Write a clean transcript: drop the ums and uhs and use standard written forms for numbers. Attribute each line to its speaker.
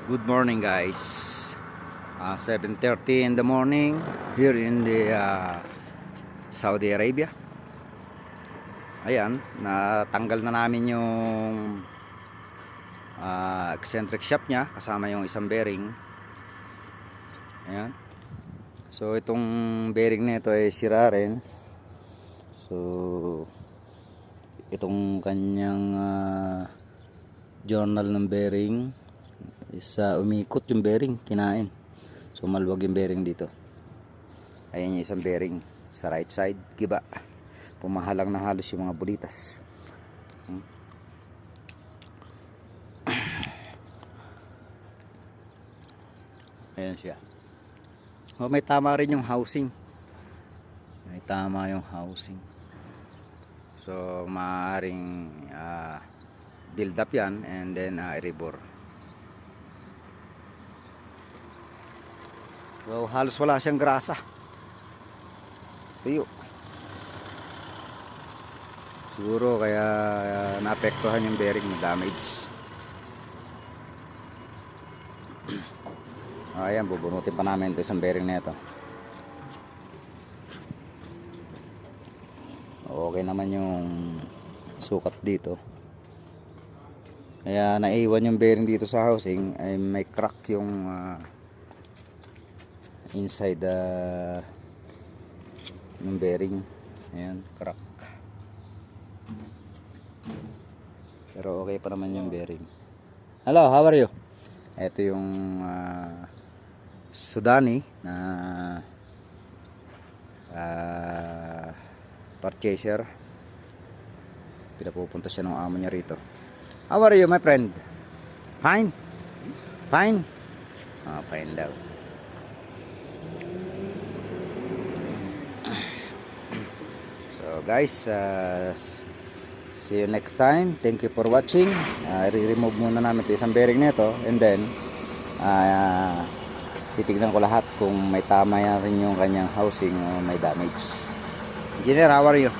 Speaker 1: Good morning guys. 7:30 in the morning here in the Saudi Arabia. Ayan, natanggal na namin yung eccentric shaft nya kasama yung isang bearing. Ayan. So itong bearing na ito ay sira rin. So itong kanyang journal ng bearing is umikot yung bearing, kinain. So maluwag yung bearing dito. Ayan yung isang bearing sa right side, giba. Pumahalang na halos yung mga bulitas. Ayan siya. Oh, may tama rin yung housing. May tama yung housing. So maaaring build up yan and then i-rebore. So halos wala siyang grasa. Tuyo. Siguro kaya naapektuhan yung bearing, na damage. Ayan, bubunutin pa namin ito isang bearing na ito. Okay naman yung sukat dito. Kaya naiwan yung bearing dito sa housing ay may crack yung inside yung bearing. Ayan, crack. Pero okay pa naman yung bearing. Hello, how are you? Ito yung Sudani na purchaser. Pinapupunta siya ng amo niya rito. How are you, my friend? Fine? Fine? Fine daw. So guys, see you next time. Thank you for watching. I-remove muna namin ito isang bearing nito and then titignan ko lahat kung may tama yan rin yung kanyang housing o may damage. Engineer, how are you?